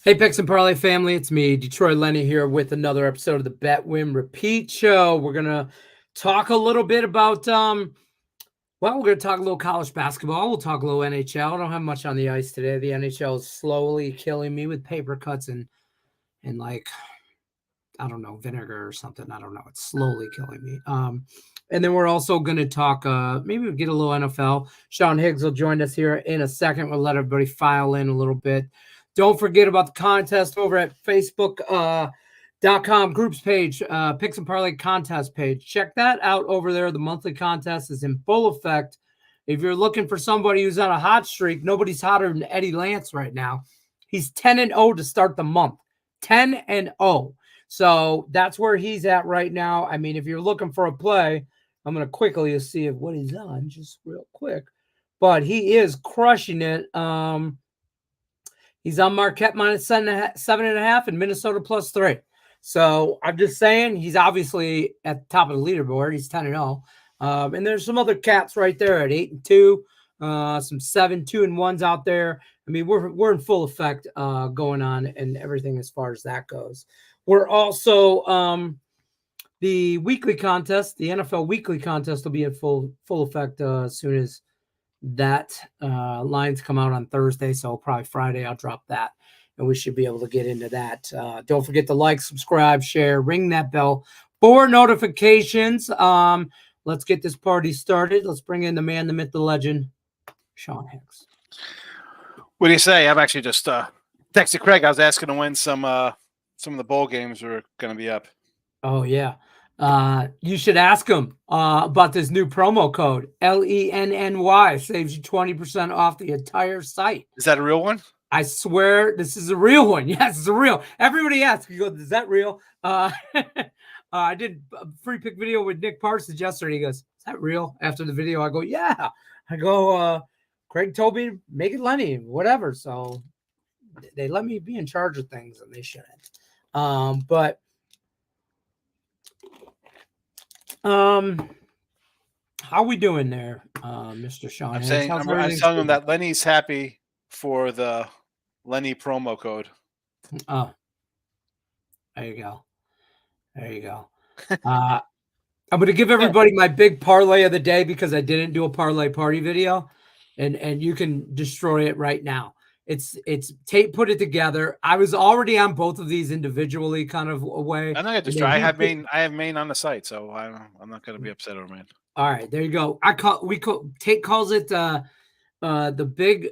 Hey, Picks and Parlay family, it's me, Detroit Lenny, here with another episode of the Bet Win Repeat Show. We're gonna talk a little bit about we're gonna talk a little college basketball. We'll talk a little NHL. I don't have much on the ice today. The NHL is slowly killing me with paper cuts and like I don't know, vinegar or something. I don't know. It's slowly killing me. And then we're also gonna talk. Maybe we'll get a little NFL. Sean Higgs will join us here in a second. We'll let everybody file in a little bit. Don't forget about the contest over at Facebook.com groups page, Picks and Parlay contest page. Check that out over there. The monthly contest is in full effect. If you're looking for somebody who's on a hot streak, nobody's hotter than Eddie Lance right now. He's 10-0 to start the month. 10-0. So that's where he's at right now. I mean, if you're looking for a play, I'm going to quickly see what he's on, just real quick. But he is crushing it. He's on Marquette -7.5 and Minnesota +3. So I'm just saying he's obviously at the top of the leaderboard. He's 10-0. And there's some other cats right there at 8-2, some 7-2-1s out there. I mean, we're in full effect going on and everything as far as that goes. We're also the weekly contest, the NFL weekly contest will be in full effect as soon as that lines come out on Thursday. So probably Friday I'll drop that and we should be able to get into that. Don't forget to like, subscribe, share, ring that bell for notifications. Let's get this party started. Let's bring in the man, the myth, the legend, Sean Hicks. What do you say? I'm actually just texted Craig. I was asking to when some of the bowl games were going to be up. Oh yeah. You should ask him about this new promo code. LENNY saves you 20% off the entire site. Is that a real one? I swear this is a real one. Yes, it's a real. Everybody asks, you go, is that real? I did a free pick video with Nick Parsons yesterday. He goes, is that real? After the video, I go, yeah. I go, Craig told me to make it Lenny, whatever. So they let me be in charge of things and they shouldn't. But how we doing there, Mr. Sean? I'm saying I'm telling him that Lenny's happy for the Lenny promo code. Oh, there you go. There you go. I'm going to give everybody my big parlay of the day because I didn't do a parlay party video, and you can destroy it right now. It's Tate put it together. I was already on both of these individually, kind of away. I'm not gonna destroy. I have Maine on the site, so I'm not gonna be upset over Maine. All right, there you go. Tate calls it the big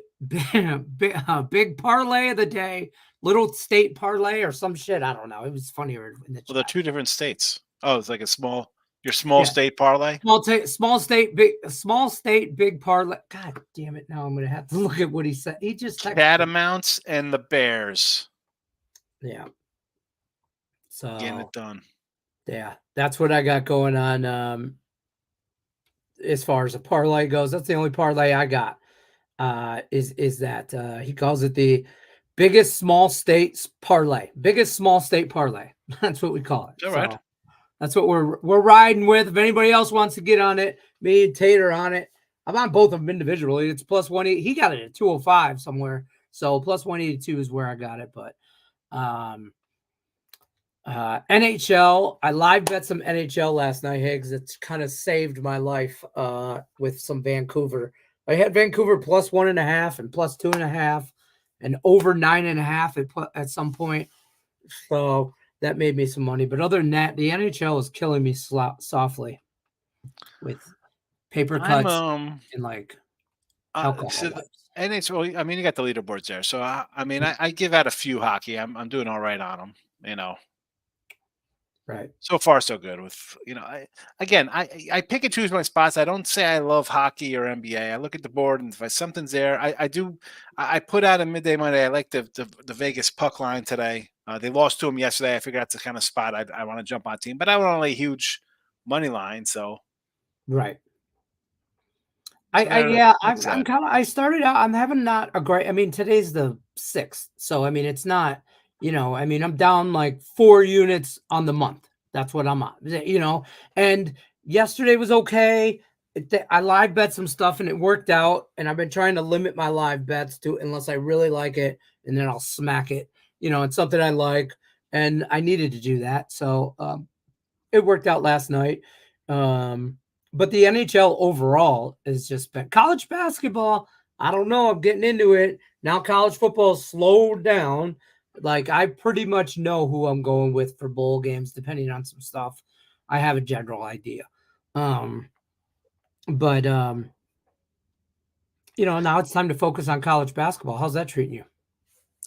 parlay of the day, little state parlay or some shit. I don't know. It was funnier in the chat. Well, they're two different states. Oh, it's like small state parlay. Small state, big parlay. God damn it! Now I'm gonna have to look at what he said. He just Catamounts and the Bears. Yeah. So getting it done. Yeah, that's what I got going on. As far as a parlay goes, that's the only parlay I got. Is that he calls it the biggest small state parlay. Biggest small state parlay. That's what we call it. All right. So that's what we're riding with. If anybody else wants to get on it, me and Tate are on it. I'm on both of them individually. It's +180. He got it at 205 somewhere. So +182 is where I got it. But NHL, I live bet some NHL last night, Higgs. It's kind of saved my life with some Vancouver. I had Vancouver +1.5 and +2.5 and over 9.5 at some point. So that made me some money. But other than that, the NHL is killing me softly with paper cuts and like alcohol. NHL, I mean, you got the leaderboards there. So, I give out a few hockey. I'm doing all right on them, Right. So far, so good. With I pick and choose my spots. I don't say I love hockey or NBA. I look at the board, and if something's there, I put out a midday Monday. I like the Vegas puck line today. They lost to them yesterday. I figured that's the kind of spot I want to jump on team, but I want to lay huge money line. So right. I started out. I'm having not a great. I mean, today's the 6th, so I mean, it's not. I'm down like 4 units on the month. That's what I'm on, and yesterday was okay. I live bet some stuff and it worked out. And I've been trying to limit my live bets to unless I really like it. And then I'll smack it. it's something I like, and I needed to do that. So it worked out last night. But the NHL overall has just been college basketball. I don't know. I'm getting into it now. College football slowed down. Like I pretty much know who I'm going with for bowl games, depending on some stuff. I have a general idea. But now it's time to focus on college basketball. How's that treating you?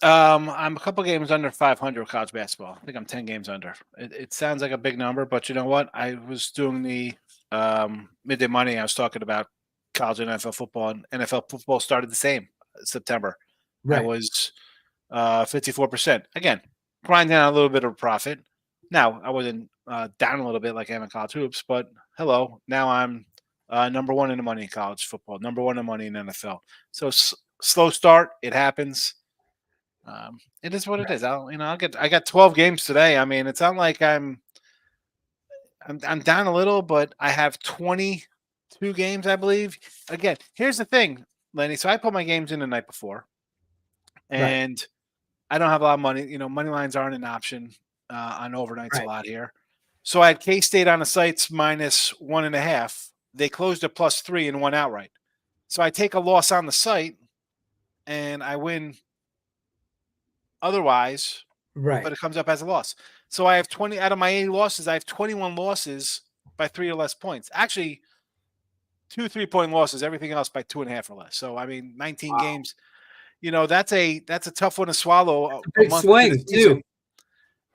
I'm a couple games under 500 with college basketball. I think I'm 10 games under. It sounds like a big number, but you know what? I was doing the midday money. I was talking about college and NFL football, and NFL football started the same September. Right. I was 54%. Again, grinding down a little bit of profit. Now, I wasn't down a little bit like I am in college hoops, but hello. Now I'm number one in the money in college football, number one in the money in NFL. So slow start. It happens. It is what it is. I got 12 games today. I mean, it's not like I'm down a little, but I have 22 games, I believe. Again, here's the thing, Lenny. So I put my games in the night before, and I don't have a lot of money. Money lines aren't an option on overnights a lot here. So I had K-State on the sites -1.5. They closed at +3 and won outright. So I take a loss on the site, and I win otherwise, but it comes up as a loss. So I have 20 out of my 80 losses. I have 21 losses by 3 or less points. Actually, 2 3-point losses. Everything else by 2.5 or less. So I mean, 19 games. That's a tough one to swallow. A big swing too.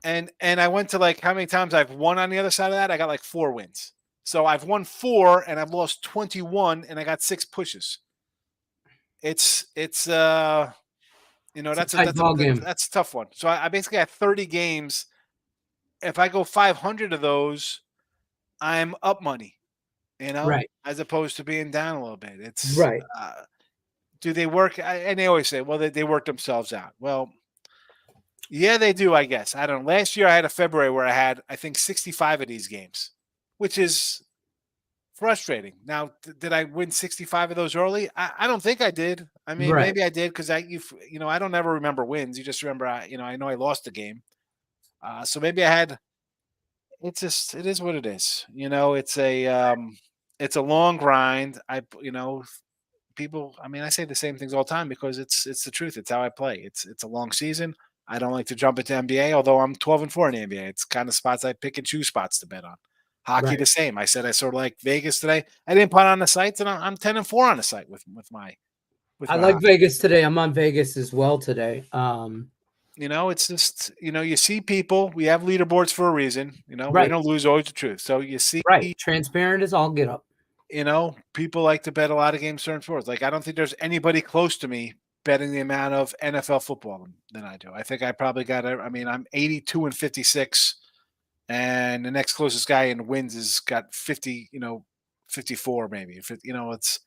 And I went to like how many times I've won on the other side of that. I got like 4 wins. So I've won 4 and I've lost 21 and I got 6 pushes. It's that's a tough one. So I basically have 30 games. If I go 500 of those, I'm up money, as opposed to being down a little bit. It's do they work? And they always say, well, they work themselves out. Well, yeah, they do, I guess. I don't know. Last year I had a February where I had, I think, 65 of these games, which is frustrating. Now, did I win 65 of those early? I don't think I did. I mean, maybe I did because I don't ever remember wins. You just remember, I know I lost the game. So maybe I had. It is what it is. It's a long grind. People. I mean, I say the same things all the time because it's the truth. It's how I play. It's a long season. I don't like to jump into NBA, although I'm 12-4 in the NBA. It's kind of spots I pick and choose spots to bet on. Hockey the same. I said I sort of like Vegas today. I didn't put on the sites, and I'm 10-4 on the site with my. I like hockey. Vegas today. I'm on Vegas as well today. It's just you see people. We have leaderboards for a reason. Win or lose, always the truth. So you see, transparent as all get up. People like to bet a lot of games certain sports. Like I don't think there's anybody close to me betting the amount of NFL football than I do. I think I probably got. I'm 82-56. And the next closest guy in wins has got 50, 54 maybe. It's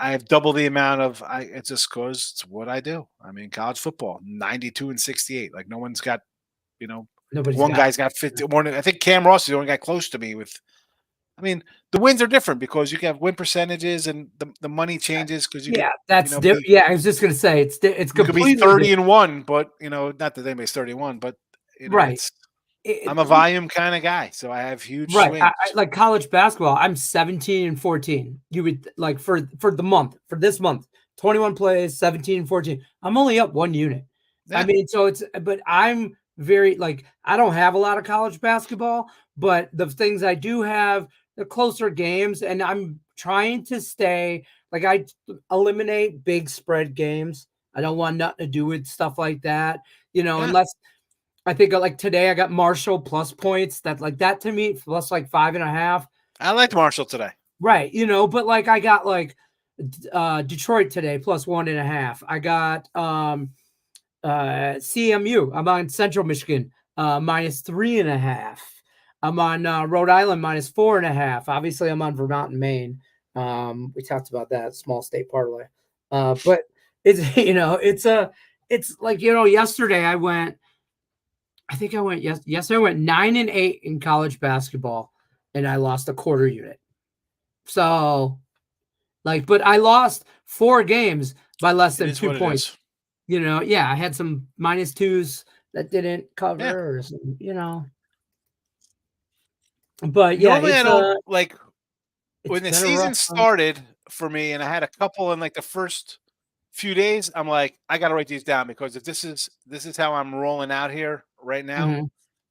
I have double the amount of. It just goes. It's what I do. I mean, college football, 92-68. Like no one's got, one guy's got 50. I think Cam Ross is the only guy close to me with. I mean, the wins are different because you have win percentages and the money changes because you. That's different. Yeah, I was just gonna say it's completely. Could be 30-1, but not that anybody's 31, but I'm a volume kind of guy, so I have huge swings. I like college basketball. I'm 17-14. You would like for this month, 21 plays, 17-14. I'm only up 1 unit. Yeah. I mean, but I'm very I don't have a lot of college basketball, but the things I do have, the closer games, and I'm trying to stay I eliminate big spread games. I don't want nothing to do with stuff like that, unless. I think today I got Marshall plus points. That to me plus 5.5. I liked Marshall today. Right. But I got Detroit today plus 1.5. I got CMU. I'm on Central Michigan -3.5. I'm on Rhode Island -4.5. Obviously I'm on Vermont and Maine. We talked about that small state parlay. But it's yesterday I went. I think I went yesterday. I went 9-8 in college basketball, and I lost a quarter unit. So, but I lost 4 games by less than 2 points. Yeah, I had some -2s that didn't Yeah. cover, or some. But yeah, Normally, I don't like it's when the been a season rough. started for me, and I had a couple in like the first few days. I'm like, I got to write these down because if this is how I'm rolling out here right now. Mhm.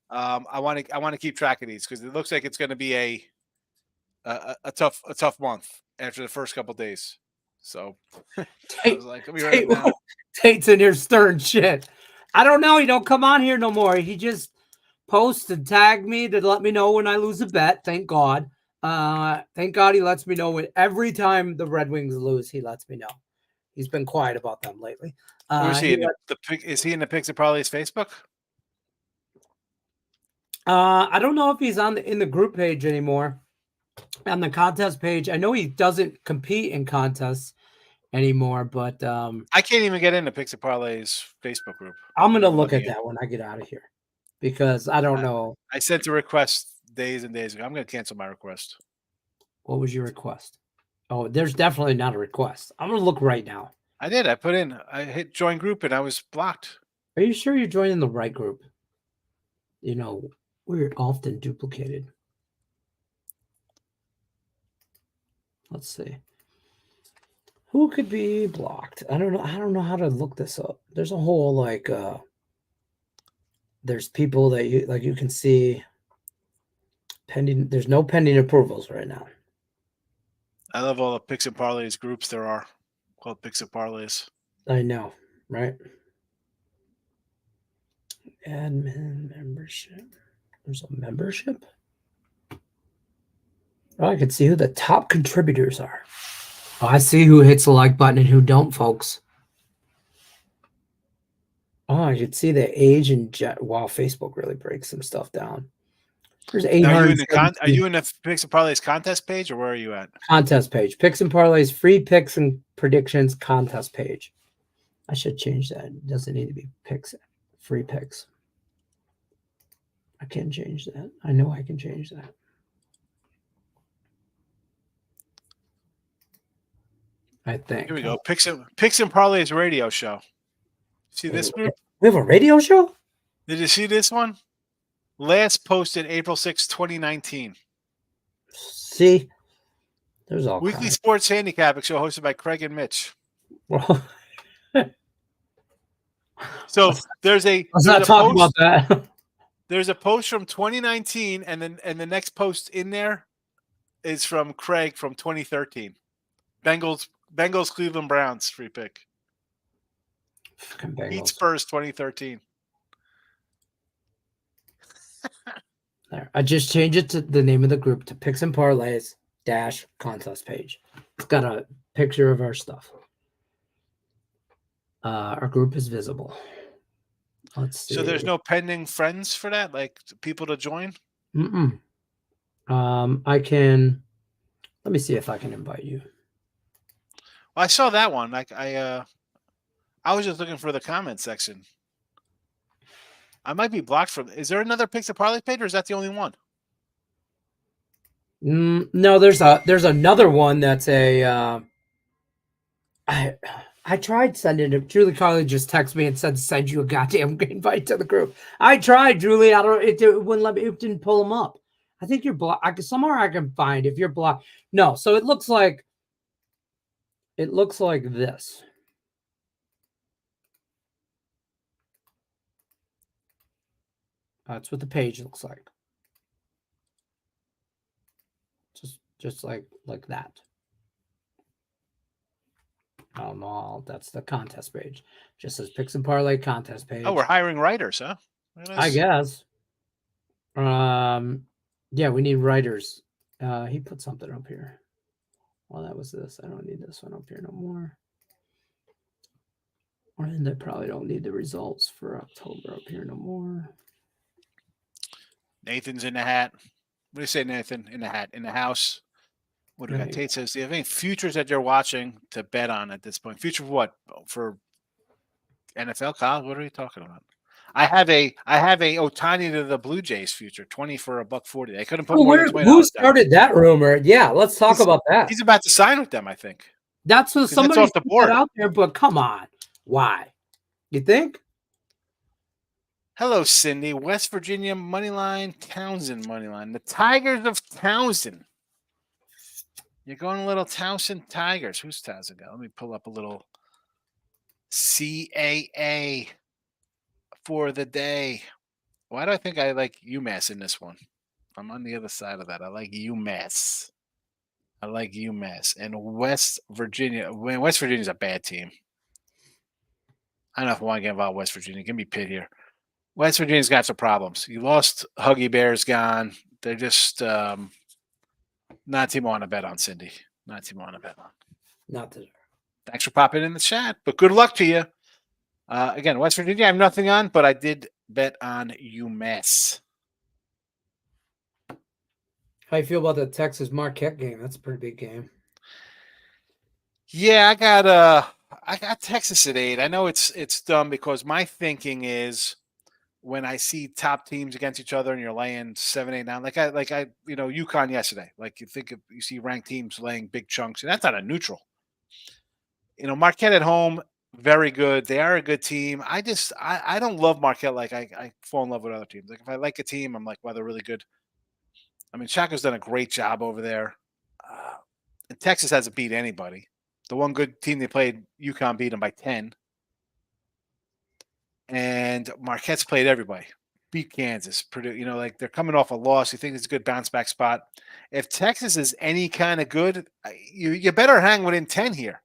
I want to keep track of these because it looks like it's going to be a tough month after the first couple days. So I was Tate, like, let me write them Tate, down. Tate's in here stirring shit. I don't know. He don't come on here no more. He just posts and tag me to let me know when I lose a bet. Thank God. Thank God he lets me know every time the Red Wings lose. He lets me know. He's been quiet about them lately. Where is he He in the pick? Is he in the Picks Parlays Facebook? I don't know if he's in the group page anymore. On the contest page, I know he doesn't compete in contests anymore, but I can't even get into Picks Parlays Facebook group. I'm Like gonna I'm look looking at at. that when I get out of here because I don't I, know. I sent a request days and days ago. I'm going to cancel my request. What was your request? Oh, there's definitely not a request. I'm gonna look right now. I did. I hit join group and I was blocked. Are you sure you're joining the right group? We're often duplicated. Let's see. Who could be blocked? I don't know. I don't know how to look this up. There's a whole there's people that you can see pending. There's no pending approvals right now. I love all the Picks and Parlays groups there are called Picks and Parlays. I know, right? Admin membership. There's a membership. Oh, I can see who the top contributors are. Oh, I see who hits the like button and who don't, folks. Oh, I could see the age and wow, Facebook really breaks some stuff down. There's Now, are 817 you in the Picks and Parlays contest page or where are you at? contest page. Picks and parlays, free picks and predictions contest page. I should change that. It doesn't need to be picks, free picks. I can change that. I know I can change that. I think. Here we go. Picks and Parlays radio show. See this group? We have a radio show? Did you see this one? Last posted April 6, 2019. See? There's all Weekly kinds. sports handicapping show hosted by Craig and Mitch. Well, so let's not talk about that. There's a post from 2019, and the next post in there is from Craig from 2013. Bengals Cleveland Browns free pick. Heat Spurs 2013. There. I just changed it to the name of the group to Picks and Parlays - contest page. It's got a picture of our stuff. Our group is visible. Let's see. So there's no pending friends for that, like people to join? I can. Let me see if I can invite you. Well, I saw that one. Like I was just looking for the comment section. I might be blocked from. Is there another Picks and Parlays page, or is that the only one? No, there's another one that's a. I tried sending it. Julie Carly just texted me and said send you a goddamn invite to the group. I tried, Julie. I don't. It wouldn't let me. It didn't pull them up. I think you're blocked. Somewhere I can find if you're blocked. No, so it looks like. It looks like this. That's what the page looks like. Just like that. No, that's the contest page. Just says Picks and Parlay contest page. Oh, we're hiring writers, huh? I guess. Yeah, we need writers. He put something up here. Well, that was this. I don't need this one up here no more. And I probably don't need the results for October up here no more. Nathan's in the hat. What do you say, Nathan? In the hat, in the house. What do we got? Tate says, do you have any futures that you're watching to bet on at this point? Future for what? For NFL, Kyle? What are you talking about? I have a Ohtani to the Blue Jays future, 20 for $1.40. I couldn't put more than $20. Who started that rumor? Yeah, let's talk about that. He's about to sign with them, I think. That's what somebody off the board out there, but come on. Why? You think? Hello, Cindy. West Virginia money line, Townsend money line. The Tigers of Townsend. You're going a little Townsend Tigers. Who's Townsend got? Let me pull up a little CAA for the day. Why do I think I like UMass in this one? I'm on the other side of that. I like UMass. And West Virginia. West Virginia's a bad team. I don't know if I want to get involved with West Virginia. Give me Pitt here. West Virginia's got some problems. You lost Huggy Bear's gone. They're just not a team I want to bet on, Cindy. Not a team I want to bet on. Not today. Thanks for popping in the chat, but good luck to you. Again, West Virginia, I have nothing on, but I did bet on UMass. How you feel about the Texas Marquette game? That's a pretty big game. Yeah, I got Texas at 8. I know it's dumb because my thinking is when I see top teams against each other and you're laying 7, 8, 9, like I UConn yesterday. Like you see ranked teams laying big chunks, and that's not a neutral. Marquette at home, very good. They are a good team. I don't love Marquette like I fall in love with other teams. Like if I like a team, I'm like, wow, they're really good. I mean, Shaka's done a great job over there. And Texas hasn't beat anybody. The one good team they played, UConn, beat them by 10. And Marquette's played everybody. Beat Kansas, Purdue. Like they're coming off a loss. You think it's a good bounce back spot. If Texas is any kind of good, you better hang within 10 here.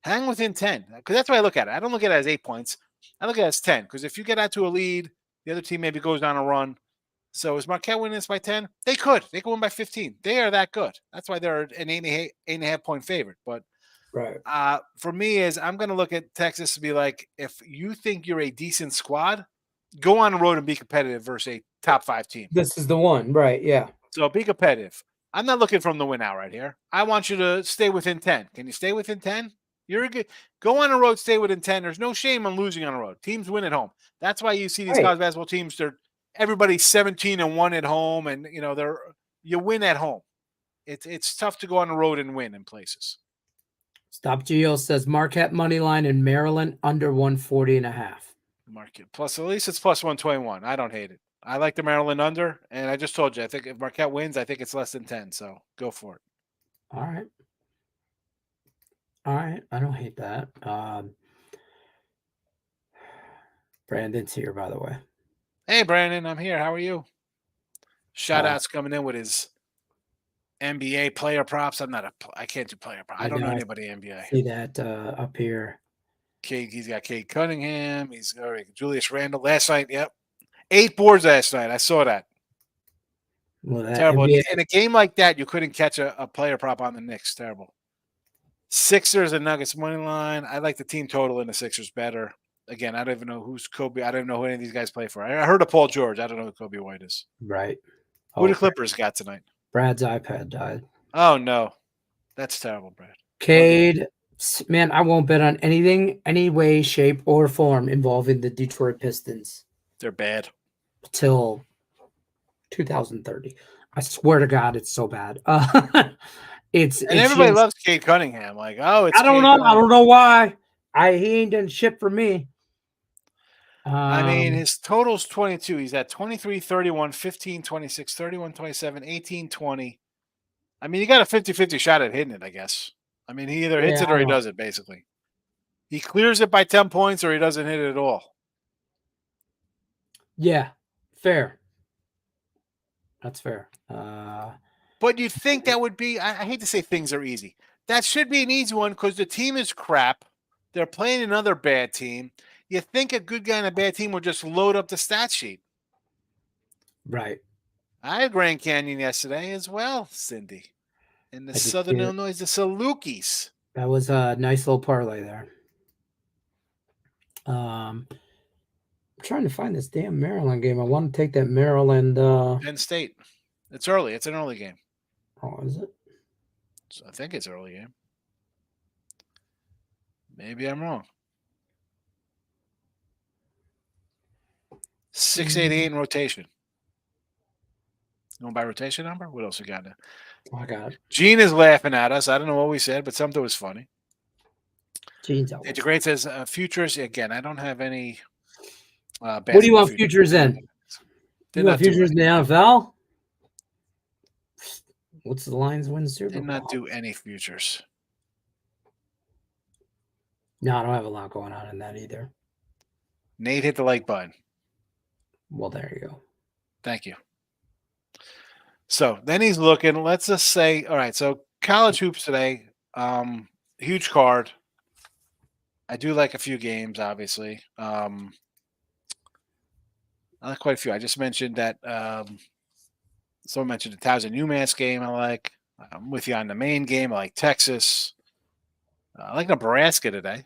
Hang within 10. Because that's the way I look at it. I don't look at it as 8 points. I look at it as 10. Because if you get out to a lead, the other team maybe goes on a run. So is Marquette winning this by 10? They could. They could win by 15. They are that good. That's why they're an 8.5 point favorite. But right. For me is I'm going to look at Texas to be like, if you think you're a decent squad, go on the road and be competitive versus a top 5 team. This is the one, right? Yeah. So be competitive. I'm not looking from the win out right here. I want you to stay within 10. Can you stay within 10? You're good. Go on the road, stay within 10. There's no shame on losing on the road. Teams win at home. That's why you see these college basketball teams. Everybody's 17-1 at home, and you win at home. It's tough to go on the road and win in places. Stop Geo says Marquette money line in Maryland under 140.5. Marquette plus, at least it's plus 121. I don't hate it. I like the Maryland under, and I just told you I think if Marquette wins, I think it's less than 10. So go for it. All right. I don't hate that. Brandon's here, by the way. Hey, Brandon, I'm here. How are you? Shout outs coming in with his NBA player props. I can't do player props. I don't know anybody NBA. See that up here. He's got Cade Cunningham. He's got Julius Randle last night. Yep. 8 boards last night. I saw that. Well, that terrible. NBA... In a game like that, you couldn't catch a player prop on the Knicks. Terrible. Sixers and Nuggets money line. I like the team total in the Sixers better. Again, I don't even know who's Kobe. I don't even know who any of these guys play for. I heard of Paul George. I don't know who Kobe White is. Right. Who the Clippers got tonight? Brad's iPad died. Oh, no. That's terrible, Brad. Cade, man, I won't bet on anything, any way, shape, or form involving the Detroit Pistons. They're bad. Till 2030. I swear to God, it's so bad. It's everybody loves Cade Cunningham. Like, it's I don't know. I don't know why. He ain't done shit for me. I mean, his total's 22. He's at 23, 31, 15, 26, 31, 27, 18, 20. I mean, you got a 50-50 shot at hitting it, I guess. I mean, he either hits it or he doesn't, basically. He clears it by 10 points or he doesn't hit it at all. Yeah, fair. That's fair. But you'd think that would be, I hate to say things are easy. That should be an easy one because the team is crap. They're playing another bad team. You think a good guy and a bad team would just load up the stat sheet. Right. I had Grand Canyon yesterday as well, Cindy. In the Southern Illinois, the Salukis. That was a nice little parlay there. I'm trying to find this damn Maryland game. I want to take that Maryland. Penn State. It's early. It's an early game. Oh, is it? So I think it's early game. Maybe I'm wrong. 688 in rotation. You want by rotation number? What else we got now? Oh, I got it. Gene is laughing at us. I don't know what we said, but something was funny. Gene's It's always great. Says futures again. I don't have any What do you basketball want futures in? Did You want not do futures in the NFL? What's the Lions win Super Did Bowl? not do any futures. No, I don't have a lot going on in that either. Nate hit the like button. Well, there you go. Thank you. So then he's looking. Let's just say, all right. So college hoops today. Huge card. I do like a few games, obviously. I like quite a few. I just mentioned that. Someone mentioned the Towson UMass game. I like. I'm with you on the main game. I like Texas. I like Nebraska today.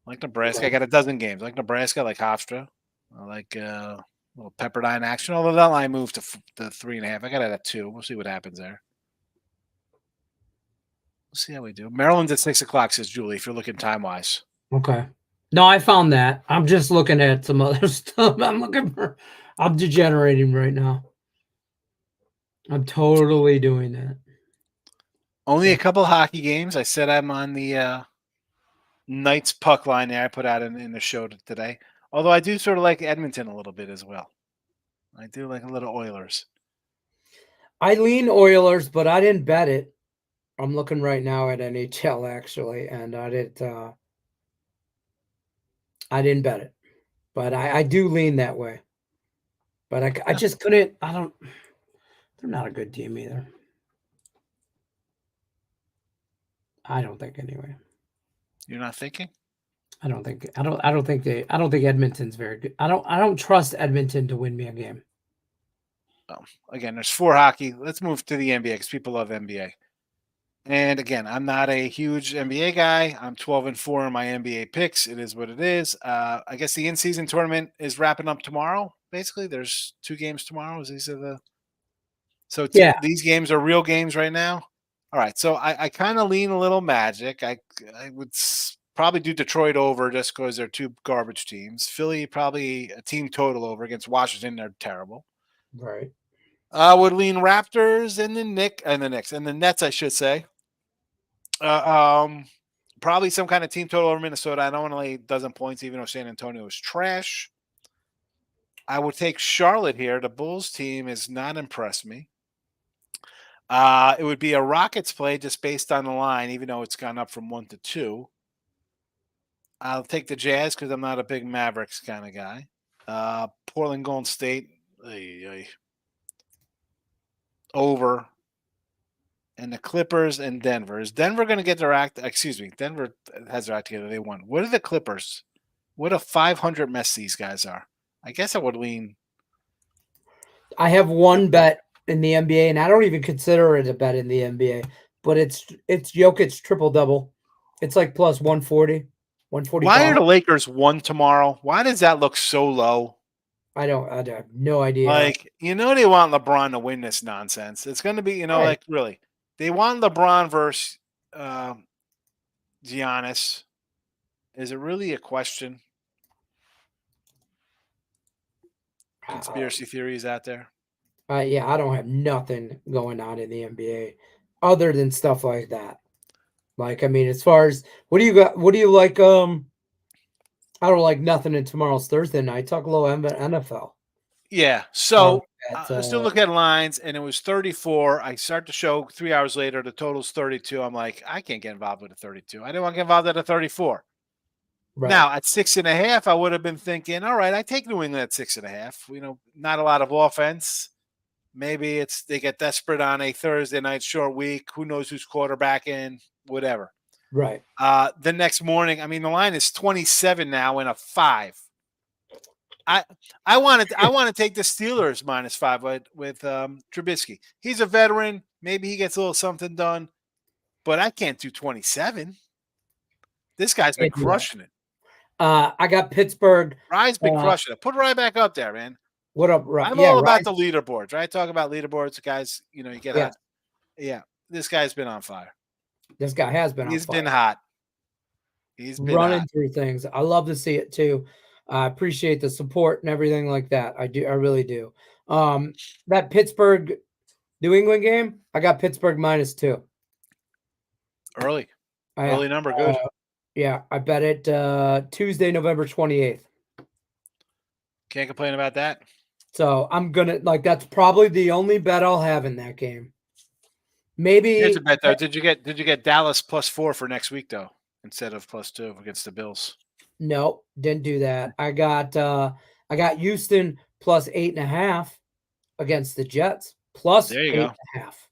I like Nebraska. I got a dozen games. I like Nebraska. I like Hofstra. I like little Pepperdine action. Although that line moved to 3.5. I got it at 2. We'll see what happens there. We'll see how we do. Maryland's at 6:00, says Julie, if you're looking time-wise. Okay. No, I found that. I'm just looking at some other stuff. I'm degenerating right now. I'm totally doing that. Only a couple hockey games. I said I'm on the Knights puck line there. I put out in the show today. Although I do sort of like Edmonton a little bit as well. I do like a little Oilers. I lean Oilers, but I didn't bet it. I'm looking right now at NHL actually, and I didn't bet it, but I do lean that way. But I just couldn't. They're not a good team either. I don't think anyway. You're not thinking? I don't think Edmonton's very good. I don't trust Edmonton to win me a game. Again, there's 4 hockey. Let's move to the NBA because people love NBA. And again, I'm not a huge NBA guy. I'm 12-4 in my NBA picks. It is what it is. I guess the in-season tournament is wrapping up tomorrow. Basically, there's 2 games tomorrow. These are these games are real games right now. All right, so I kind of lean a little Magic. I would probably do Detroit over just because they're 2 garbage teams. Philly probably a team total over against Washington. They're terrible. Right. I would lean Raptors and the Knicks and the Nets, I should say. Probably some kind of team total over Minnesota. I don't want to lay dozen points, even though San Antonio is trash. I would take Charlotte here. The Bulls team has not impressed me. It would be a Rockets play just based on the line, even though it's gone up from 1 to 2. I'll take the Jazz because I'm not a big Mavericks kind of guy. Portland Golden State over. And the Clippers and Denver. Is Denver going to get their act? Excuse me. Denver has their act together. They won. What are the Clippers? What a 500 mess these guys are. I guess I would lean. I have one bet in the NBA, and I don't even consider it a bet in the NBA, but it's Jokic triple-double. It's like plus 140, 145. Why are the Lakers 1 tomorrow? Why does that look so low? I have no idea. Like, they want LeBron to win this nonsense. It's going to be, Right. like really. They want LeBron versus Giannis. Is it really a question? Conspiracy theories out there? Yeah, I don't have nothing going on in the NBA other than stuff like that. Like, I mean, as far as what do you got? What do you like? I don't like nothing in tomorrow's Thursday night. Talk low NFL. Yeah. So I was still looking at lines, and it was 34. I start the show 3 hours later. The total's 32. I'm like, I can't get involved with a 32. I didn't want to get involved at a 34. Right. Now at 6.5, I would have been thinking, all right, I take New England at 6.5. Not a lot of offense. Maybe they get desperate on a Thursday night short week. Who knows who's quarterbacking? Whatever. Right. The next morning, I mean, the line is 27 now and a 5. I want to take the Steelers -5 with Trubisky. He's a veteran. Maybe he gets a little something done, but I can't do 27. This guy's been crushing it. I got Pittsburgh. Rye's been crushing it. Put Rye back up there, man. What up, Rye? I'm all about the leaderboards, right? Talk about leaderboards, guys. You get hot. Yeah, this guy's been on fire. This guy has been. He's been hot. He's been running through things. I love to see it too. I appreciate the support and everything like that. I do. I really do. That Pittsburgh New England game, I got Pittsburgh -2. Early number, good. Yeah, I bet it Tuesday, November 28th. Can't complain about that. So I'm gonna that's probably the only bet I'll have in that game. Here's a Maybe bet though. Did you get Dallas +4 for next week though, instead of +2 against the Bills? no, didn't do that. I got Houston plus 8.5 against the Jets plus There you eight go. and a half.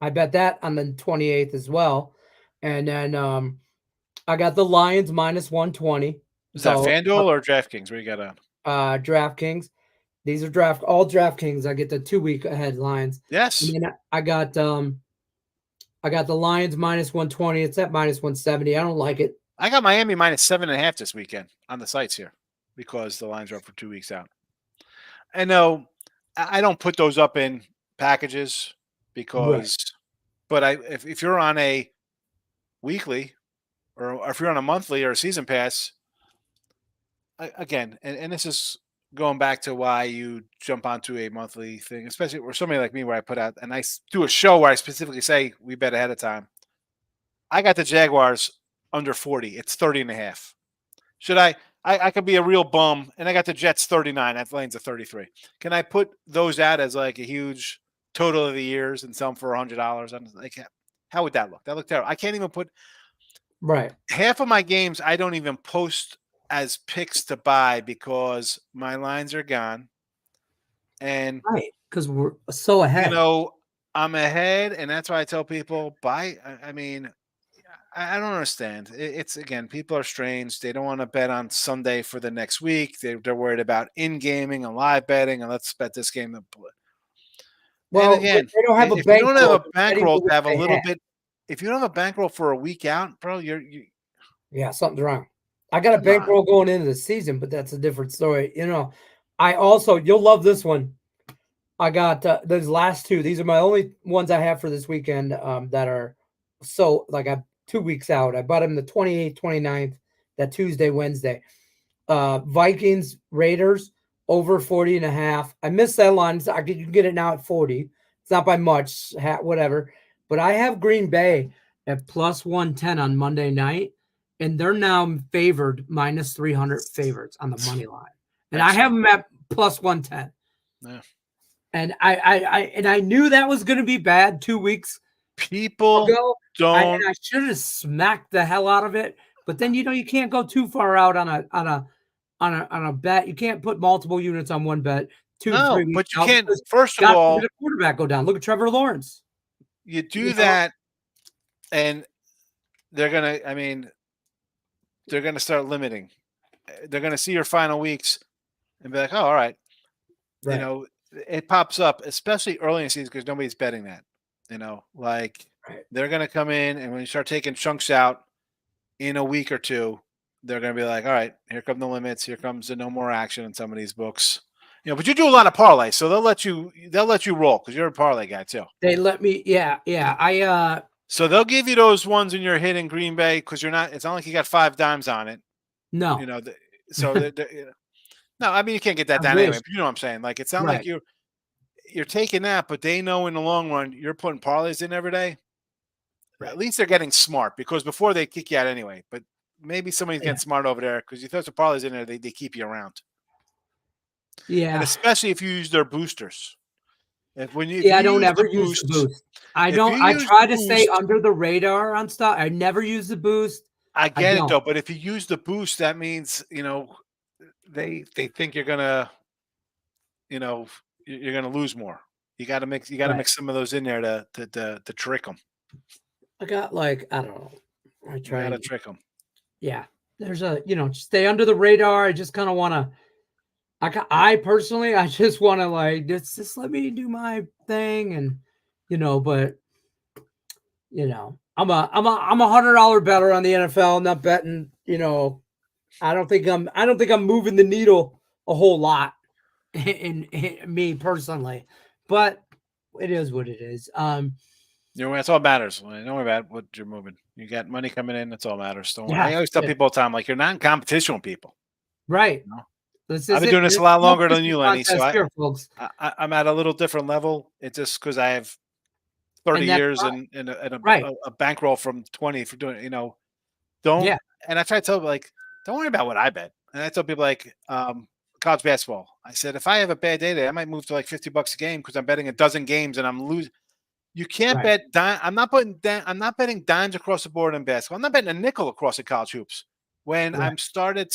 I bet that on the 28th as well. And then I got the Lions minus 120. Is that So FanDuel or DraftKings? Where you got on? DraftKings. These are DraftKings. I get the 2 week ahead lines. And Yes. then I got the Lions minus 120. It's at minus 170. I don't like it. I got Miami minus 7.5 this weekend on the sites here because the lines are up for 2 weeks out. I know I don't put those up in packages Right. but if you're on a weekly or if you're on a monthly or a season pass, again, and this is going back to why you jump onto a monthly thing, especially for somebody like me where I put out and I do a show where I specifically say we bet ahead of time. I got the Jaguars under 40. It's 30.5. Should I could be a real bum, and I got the Jets 39. That lane's a 33. Can I put those out as like a huge total of the years and sell them for $100? I'm like, how would that look? That look terrible. I can't even put Right. half of my games. I don't even post as picks to buy because my lines are gone, and Right. Because we're so ahead. I'm ahead, and that's why I tell people buy. I mean, I don't understand. It's again, people are strange. They don't want to bet on Sunday for the next week. They're worried about in gaming and live betting, and let's bet this game. And Well, again, they don't have a if you don't have bankroll. a They're betting bankroll with to what have a they little have. bit, if you don't have a bankroll for a week out, bro, Yeah, something's wrong. I got a come on. bankroll going into the season, but that's a different story. I also you'll love this one. I got those last two. These are my only ones I have for this weekend that are I'm 2 weeks out. I bought them the 28th, 29th, that Tuesday, Wednesday. Vikings, Raiders over 40.5. I missed that line. So you can get it now at 40. It's not by much, whatever. But I have Green Bay at plus 110 on Monday night, and they're now favored minus 300 favorites on the money line. And I have Excellent. them at plus 110. Yeah. And I knew that was going to be bad 2 weeks People ago. don't. I should have smacked the hell out of it. But then you can't go too far out on a bet. You can't put multiple units on one bet 2 3 No, weeks but you out can't. because First of God all, forbid a quarterback go down. Look at Trevor Lawrence. you You do know? that, and they're gonna. I mean, they're gonna start limiting. They're gonna see your final weeks and be like, "Oh, all right." Right. It pops up, especially early in the season because nobody's betting that. Like Right. they're going to come in, and when you start taking chunks out in a week or two, they're going to be like, all right, here come the limits. Here comes the no more action in some of these books. But you do a lot of parlays, so they'll let you roll because you're a parlay guy too. They let me, yeah. So they'll give you those ones in your hit in Green Bay because you're not. It's not like you got 5 dimes on it. No. So no, I mean you can't get that I down anyway. wish. But you know what I'm saying? Like it's not like Right. you're taking that, but they know in the long run you're putting parlays in every day. Right. At least they're getting smart because before they kick you out anyway. But maybe somebody's getting smart over there because you throw some parlays in there, they keep you around. Yeah. And especially if you use their boosters. If you I don't use ever the use the boosts, boost. I if you don't. I use try the to stay boost, under the radar on stuff. I never use the boost. I I get it don't. though. But if you use the boost, that means they think you're gonna you're gonna lose more. You got to Right. mix some of those in there to trick them. I got I don't know. I You try got to and trick them. yeah. There's stay under the radar. I just kind of want to. I personally, I just want to just let me do my thing, and but I'm a $100 better on the NFL. I'm not betting. I don't think I'm moving the needle a whole lot in me personally, but it is what it is. That's all matters. Don't worry about what you're moving. You got money coming in. That's all matters. Don't worry. I Yeah, always tell people all the time, like you're not in competition with people. right. I've This is been it. doing this There's a lot no longer than kissing you, Lenny. So contest here, folks, I'm at a little different level. It's just because I have 30 and that's years fine. and Right. a bankroll from 20 for doing. Don't Yeah. and I try to tell people, like, don't worry about what I bet. And I tell people, like, college basketball. I said, if I have a bad day today, I might move to like $50 a game because I'm betting a dozen games and I'm losing. You can't Right. bet. I'm not betting dimes across the board in basketball. I'm not betting a nickel across the college hoops. When Right. I'm started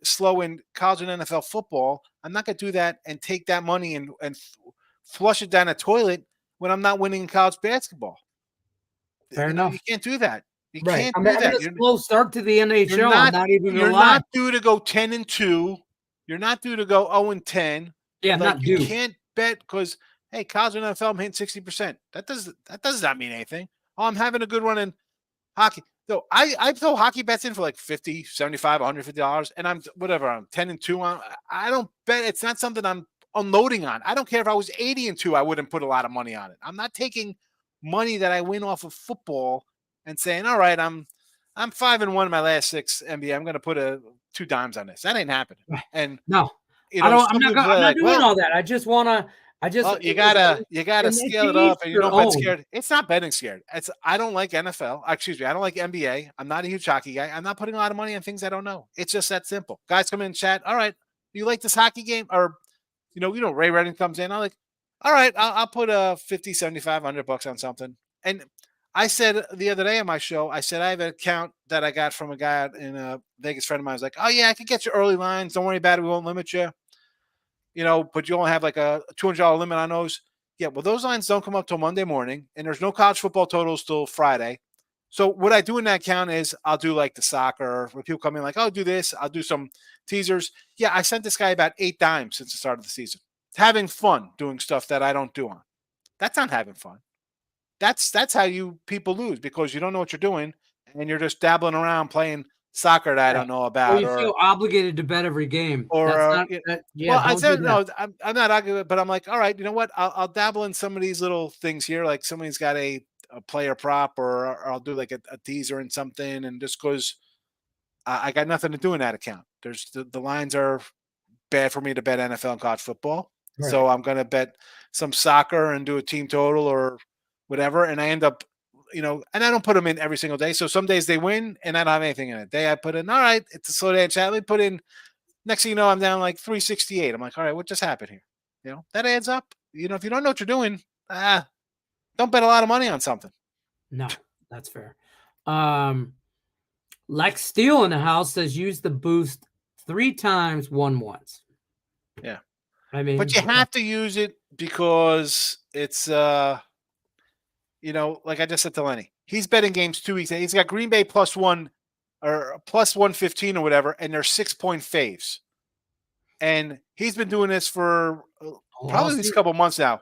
slow in college and NFL football, I'm not going to do that and take that money and flush it down the toilet when I'm not winning in college basketball. Fair You enough. can't do that. You Right. can't I'm do having that. a slow start to the You're NHL. I'm not not even gonna you're lie. not due to go 10-2. You're not due to go 0-10. Yeah, I'm Like, not you due. can't bet because, hey, college and NFL, I'm hitting 60%. That does not mean anything. Oh, I'm having a good run in hockey. So I throw hockey bets in for like 50, 75, $150, and I'm 10-2 on. I don't bet. It's not something I'm unloading on. I don't care if I was 80-2, I wouldn't put a lot of money on it. I'm not taking money that I win off of football and saying, all right, I'm 5-1 in my last 6 NBA. I'm going to put 2 dimes on this. That ain't happening. And No, I don't. some people I'm are not like, doing well, all that. I just wanna. I just. well, you gotta and to scale it each up, and you their don't bet own. scared. It's not betting scared. I don't like NFL. Excuse me, I don't like NBA. I'm not a huge hockey guy. I'm not putting a lot of money on things I don't know. It's just that simple. Guys come in and chat. All right, you like this hockey game? Or Ray Redding comes in. I'm like, all right, I'll put a 50, 75, $100 on something. And I said the other day on my show, I said I have an account that I got from a guy out in Vegas. Friend of mine I was like, oh yeah, I could get you early lines. Don't worry about it. We won't limit you. But you only have like a $200 limit on those. Yeah, well, those lines don't come up till Monday morning, and there's no college football totals till Friday. So what I do in that account is I'll do like the soccer where people come in like, oh, do this. I'll do some teasers. Yeah, I sent this guy about 8 dimes since the start of the season. Having fun doing stuff that I don't do on. That's not having fun. That's how you people lose because you don't know what you're doing and you're just dabbling around playing soccer that I Right. don't know Or about you feel obligated to bet every game. That's not. Yeah, well, I don't do said that. no. I'm not arguing, but I'm like, all right, you know what? I'll dabble in some of these little things here. Like somebody's got a player prop, or I'll do like a teaser in something, and just because I got nothing to do in that account. There's the lines are bad for me to bet NFL and college football, Right. so I'm going to bet some soccer and do a team total or whatever, and I end up. And I don't put them in every single day. So some days they win, and I don't have anything in it. Day I put in, all right, it's a slow day in chat. Let me put in. Next thing you know, I'm down like 368. I'm like, all right, what just happened here? That adds up. If you don't know what you're doing, don't bet a lot of money on something. No, that's fair. Lex Steele in the house says use the boost 3 times, won once. Yeah. I mean, But you have to use it because it's like I just said to Lenny, he's betting games 2 weeks. He's got Green Bay +1 or +115 or whatever, and they're 6-point faves. And he's been doing this for probably these couple months now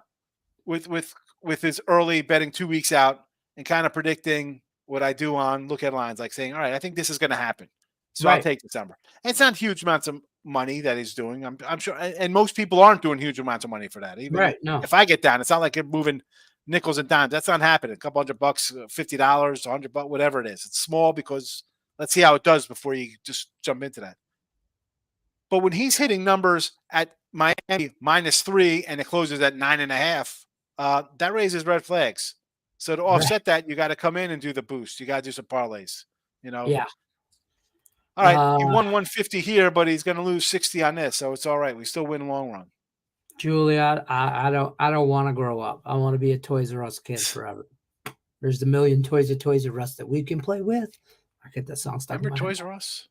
with his early betting 2 weeks out and kind of predicting what I do on look at lines, like saying, all right, I think this is going to happen. So I'll take December. And it's not huge amounts of money that he's doing. I'm sure. And most people aren't doing huge amounts of money for that. Even if I get down, it's not like you're moving nickels and dimes. That's not happening. A couple $100, $50, $100, whatever it is. It's small because let's see how it does before you just jump into that. But when he's hitting numbers at Miami -3 and it closes at 9.5, that raises red flags. So to offset that, you got to come in and do the boost. You got to do some parlays. Yeah. All right, he won 150 here, but he's going to lose 60 on this, so it's all right. We still win long run. Julia, I don't want to grow up. I want to be a Toys R Us kid forever. There's the million toys of Toys R Us that we can play with. I get that song stuck. Remember Toys R Us?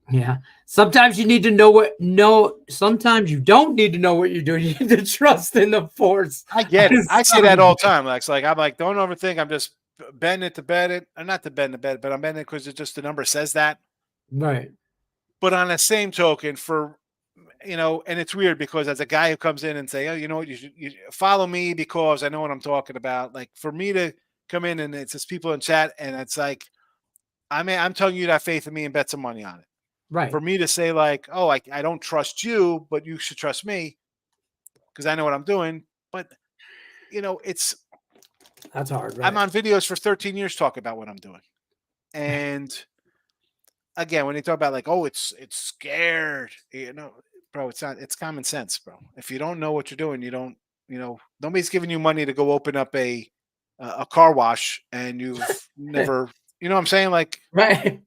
Yeah. Sometimes you need to know sometimes you don't need to know what you're doing. You need to trust in the force. I get it. I say that all the time. I'm like, don't overthink. I'm just betting it to bet it. Or not to bet it to bet it, but I'm betting it because it's just the number says that. Right. But on the same token, and it's weird because as a guy who comes in and say, oh, you know what, you follow me because I know what I'm talking about. Like for me to come in and it's just people in chat and it's like, I'm telling you to have faith in me and bet some money on it. Right. For me to say like, oh, I don't trust you, but you should trust me because I know what I'm doing. But that's hard. Right? I'm on videos for 13 years talking about what I'm doing. And again, when they talk about like, oh, it's scared, bro, it's not, it's common sense, bro. If you don't know what you're doing, you don't, nobody's giving you money to go open up a car wash and you've never, you know what I'm saying? Like, right.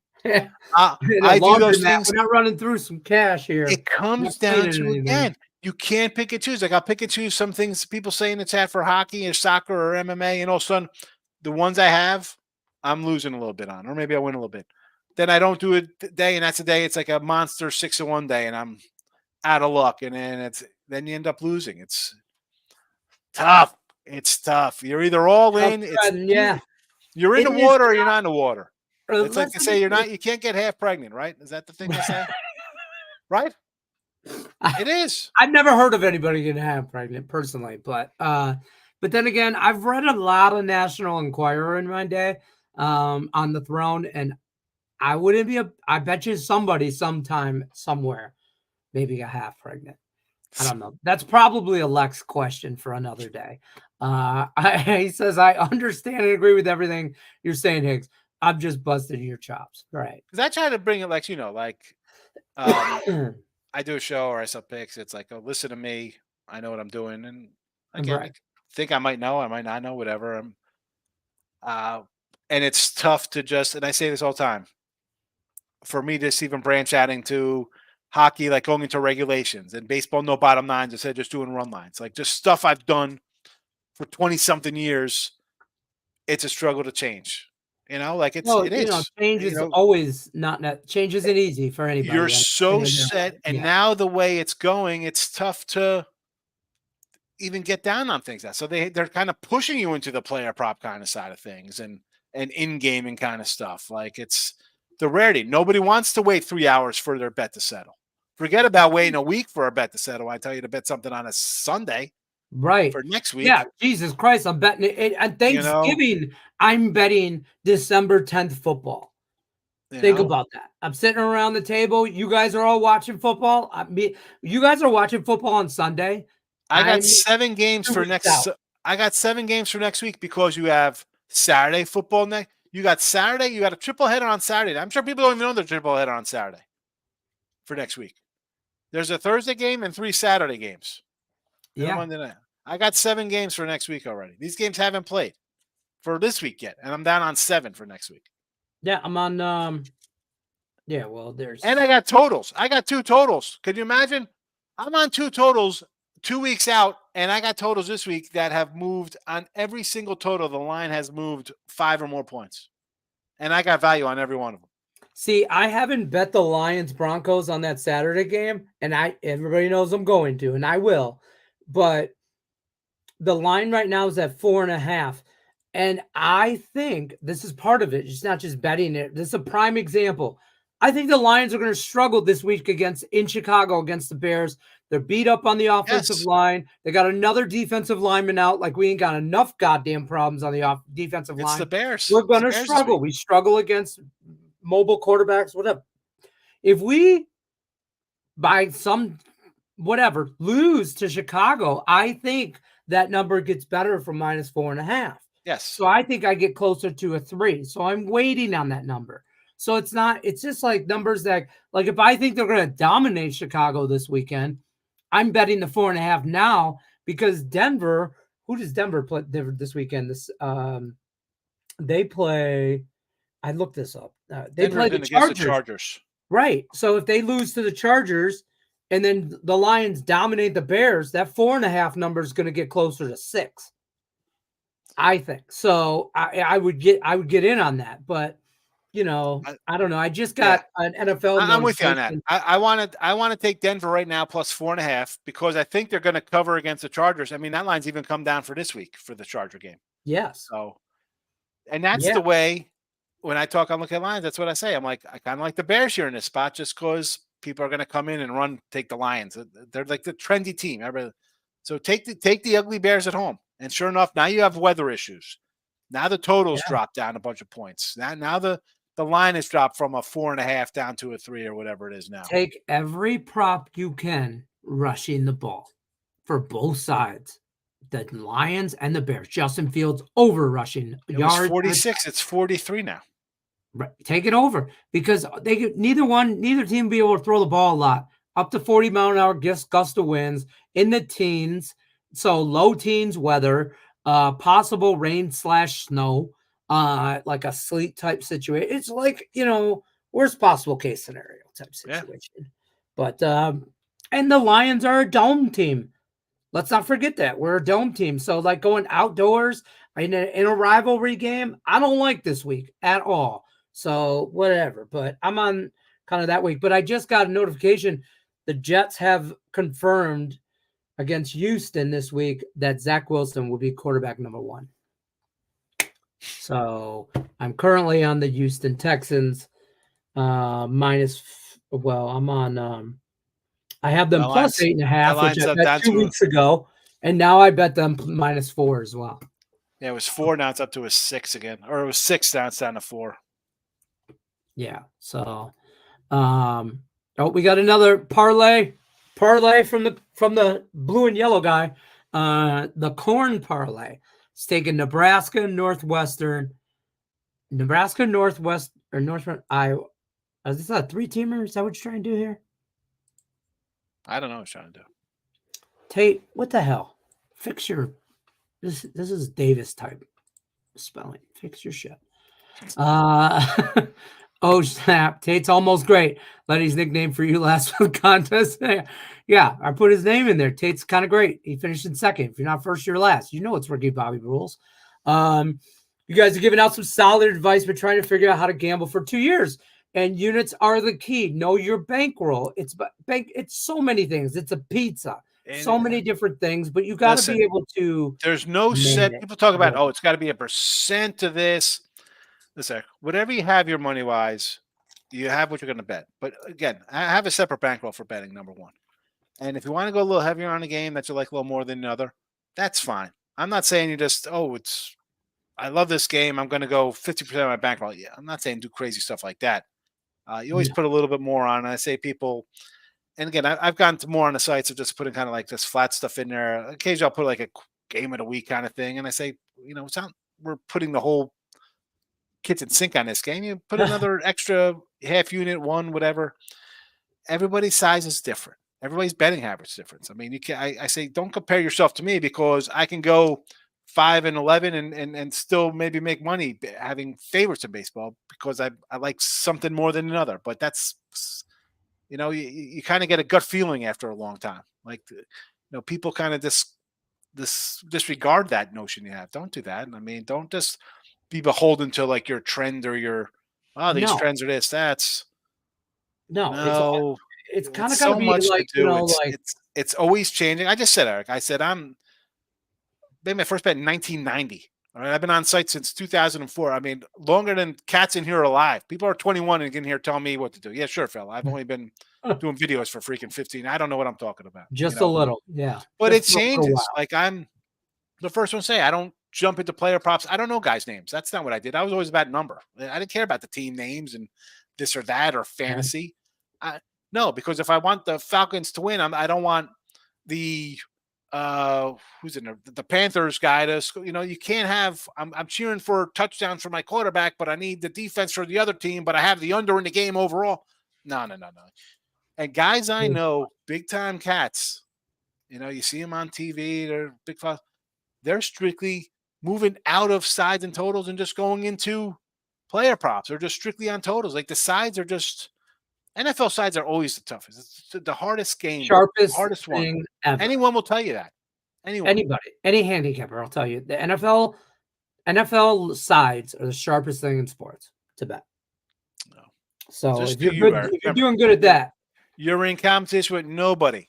I do those things. We're not running through some cash here. It comes down to, again, you can't pick and choose. Like, I'll pick and choose some things people say in the chat for hockey or soccer or MMA, and all of a sudden, the ones I have, I'm losing a little bit on, or maybe I win a little bit. Then I don't do it day, and that's a day. It's like a monster 6-1 day, and I'm out of luck, and then you end up losing. It's tough. It's tough. You're either all in. You're in the water, or you're not in the water. It's like they say, you can't get half pregnant, right? Is that the thing they say? Right? It is. I've never heard of anybody getting half pregnant personally, but then again, I've read a lot of National Enquirer in my day on the throne, and I bet you somebody sometime somewhere maybe got half pregnant. I don't know. That's probably a Lex question for another day. He says, I understand and agree with everything you're saying, Higgs. I've just busted your chops. Right. Because I try to bring it like, I do a show or I sell picks. It's like, oh, listen to me. I know what I'm doing. And again, I think I might know. I might not know, whatever. And it's tough to and I say this all the time, for me to even branch out into hockey, like going into regulations, and baseball, no bottom nines, instead of just doing run lines. Like, just stuff I've done for 20-something years. It's a struggle to change. It is. Change is always change isn't easy for anybody. You're so set, and now the way it's going, it's tough to even get down on things. So they're kind of pushing you into the player prop kind of side of things, and in-gaming kind of stuff. Like, it's the rarity. Nobody wants to wait 3 hours for their bet to settle. Forget about waiting a week for a bet to settle. I tell you to bet something on a Sunday. Right. For next week. Yeah. Jesus Christ. I'm betting it. And Thanksgiving, I'm betting December 10th football. Think about that. I'm sitting around the table. You guys are all watching football. You guys are watching football on Sunday. I got 7 games for next. I got 7 games for next week, because you have Saturday football next. You got Saturday. You got a triple header on Saturday. I'm sure people don't even know there's a triple header on Saturday for next week. There's a Thursday game and 3 Saturday games. Yeah. Monday night. I got 7 games for next week already. These games haven't played for this week yet, and I'm down on 7 for next week. Yeah, I'm on. Yeah, well, and I got totals. I got 2 totals. Could you imagine? I'm on 2 totals 2 weeks out, and I got totals this week that have moved on every single total. The line has moved 5 or more points, and I got value on every one of them. See, I haven't bet the Lions Broncos on that Saturday game, and everybody knows I'm going to, and I will. But the line right now is at 4.5. And I think this is part of it. It's not just betting it. This is a prime example. I think the Lions are going to struggle this week in Chicago against the Bears. They're beat up on the offensive line. They got another defensive lineman out. Like, we ain't got enough goddamn problems on the defensive line. It's the Bears. We're going to struggle. We struggle against mobile quarterbacks, whatever. If we, by some whatever, lose to Chicago, I think that number gets better from -4.5. Yes. So I think I get closer to a 3. So I'm waiting on that number. So it's just like numbers that, like, if I think they're going to dominate Chicago this weekend, I'm betting the 4.5 now, because Denver, who does Denver play this weekend? They play, I looked this up. They play the Chargers. Right. So if they lose to the Chargers and then the Lions dominate the Bears, that 4.5 number is going to get closer to 6. I think so. I would get in on that, but I don't know. I just got an NFL. I'm with you on that. I want to take Denver right now plus 4.5, because I think they're going to cover against the Chargers. I mean, that line's even come down for this week for the Charger game. Yes. So, and that's the way when I talk on Look at Lions, that's what I say. I'm like, I kind of like the Bears here in this spot, just because people are going to come in and take the Lions. They're like the trendy team. So take the ugly Bears at home. And sure enough, now you have weather issues. Now the totals drop down a bunch of points. Now the line has dropped from a 4.5 down to a 3 or whatever it is now. Take every prop you can rushing the ball for both sides. The Lions and the Bears. Justin Fields over rushing yards. It was 46. It's 43 now. Right. Take it over, because neither team will be able to throw the ball a lot. Up to 40-mile-an-hour gust of winds in the teens. So low teens weather, possible rain/snow, like a sleet type situation. It's like, we're worst possible case scenario type Yeah. situation. But and the Lions are a dome team. Let's not forget that we're a dome team. So like going outdoors in a rivalry game, I don't like this week at all. So whatever. But I'm on kind of that week. But I just got a notification the Jets have confirmed against Houston this week that Zach Wilson will be quarterback number 1. So I'm currently on the Houston Texans minus. Well, I'm on. I have them plus 8.5, which I bet 2 weeks ago, and now I bet them -4 as well. Yeah, it was 4. Now it's up to a 6 again, or it was 6. Now it's down to 4. Yeah. So, we got another parlay from the blue and yellow guy. The corn parlay. It's taking Nebraska Northwest or Northwest Iowa. Is this a 3-teamer? Is that what you're trying to do here? I don't know what you're trying to do. Tate, what the hell? Fix your this is Davis type spelling. Fix your shit. Oh snap. Tate's almost great. Letty's nickname for you last for the contest. Yeah, I put his name in there. Tate's kind of great. He finished in second. If you're not first, you're last. You know it's Ricky Bobby rules. You guys are giving out some solid advice, but trying to figure out how to gamble for 2 years. And units are the key. Know your bankroll. It's so many things. It's a pizza. So many different things, but you got to be able to. There's no set. People talk about, it's got to be a percent of this. Listen, whatever you have your money wise, you have what you're going to bet. But again, I have a separate bankroll for betting, number 1. And if you want to go a little heavier on a game that you like a little more than another, that's fine. I'm not saying you just, I love this game, I'm going to go 50% of my bankroll. Yeah, I'm not saying do crazy stuff like that. You always put a little bit more on. And I say people, and again, I've gotten to more on the sites of just putting kind of like this flat stuff in there. Occasionally I'll put like a game of the week kind of thing. And I say, it's not, we're putting the whole kitchen sink on this game. You put another extra half unit, 1, whatever. Everybody's size is different. Everybody's betting habits is different. I mean, you can, I say, don't compare yourself to me because I can go 5-11 and still maybe make money having favorites in baseball because I like something more than another. But that's, you kind of get a gut feeling after a long time. Like, people kind of disregard that notion you have. Don't do that. I mean, don't just be beholden to like your trend or your, these trends are this, that's. No. It's kind of so much like, to do. It's always changing. I just said, Eric, I said, made my first bet in 1990. All right. I've been on site since 2004. I mean, longer than cats in here are alive. People are 21 and get in here telling me what to do. Yeah, sure, fella. I've only been doing videos for freaking 15. I don't know what I'm talking about. Just a little. Yeah. But it changes. Like I'm the first one to say, I don't jump into player props. I don't know guys' names. That's not what I did. I was always about number. I didn't care about the team names and this or that or fantasy. No, because if I want the Falcons to win, I don't want the who's in there? The Panthers guy to, you can't have, I'm cheering for touchdowns for my quarterback, but I need the defense for the other team, but I have the under in the game overall. No. And guys I know, big time cats, you see them on TV, they're big fun. They're strictly moving out of sides and totals and just going into player props. They're just strictly on totals. Like the sides are just, NFL sides are always the toughest. It's the hardest game, hardest one. Ever. Anyone will tell you that. Anybody, any handicapper, I'll tell you. The NFL sides are the sharpest thing in sports to bet. No. So if you're doing good at that, you're in competition with nobody.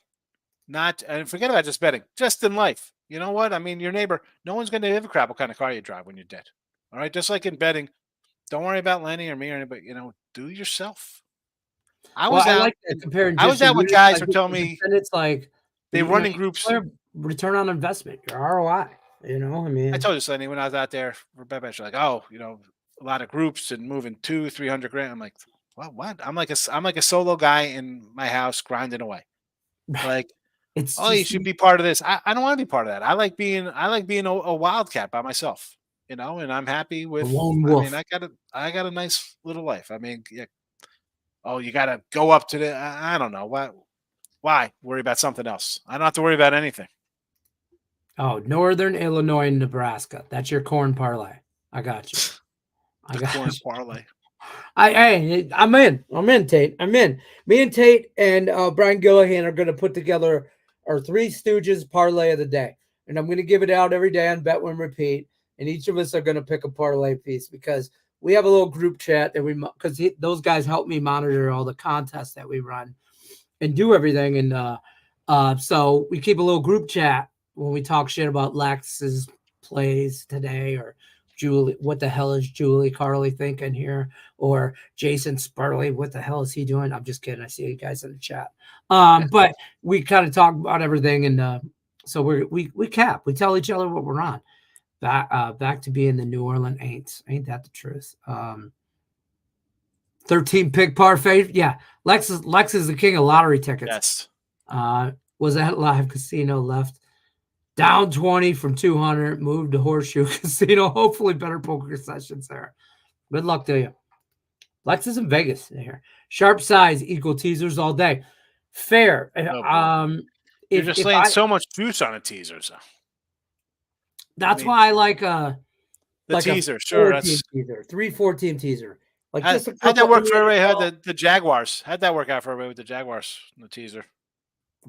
And forget about just betting, just in life. You know what? I mean, your neighbor, no one's going to give a crap what kind of car you drive when you're dead. All right. Just like in betting, don't worry about Lenny or me or anybody, do yourself. I was out with guys who are telling me it's like they run in groups. Return on investment, your ROI. I mean, I told you, Lenny, when I was out there for bet, you're like, a lot of groups and moving 200-300 grand. I'm like, what? I'm like a solo guy in my house grinding away. Like, you should be part of this. I don't want to be part of that. I like being a wildcat by myself, and I'm happy with. Lone wolf. I mean, I got a nice little life. I mean, yeah. Oh, you got to go up to I don't know. Why worry about something else? I don't have to worry about anything. Oh, Northern Illinois and Nebraska. That's your corn parlay. I got you. Corn parlay. I'm in. I'm in, Tate. I'm in. Me and Tate and Brian Gillihan are going to put together our Three Stooges parlay of the day, and I'm going to give it out every day on Bet Win Repeat. And each of us are going to pick a parlay piece because we have a little group chat that because those guys help me monitor all the contests that we run and do everything. And so we keep a little group chat when we talk shit about Lex's plays today, or Julie, what the hell is Julie Carly thinking here? Or Jason Sperley, what the hell is he doing? I'm just kidding. I see you guys in the chat. But we kind of talk about everything, and so we cap. We tell each other what we're on. Back to being the New Orleans Aints. Ain't that the truth? 13 pick parfait. Yeah, Lex is the king of lottery tickets. Yes. Was at Live Casino, left down 20 from 200, moved to Horseshoe Casino. Hopefully better poker sessions there. Good luck to you. Lex is in Vegas here. Sharp size equal teasers all day. Fair. You're just laying so much juice on a teaser. So. That's why I like the like teaser. Sure, that's teaser, 3-4 teaser. Like how'd that work for everybody? Had the Jaguars. How'd that work out for everybody with the Jaguars in the teaser?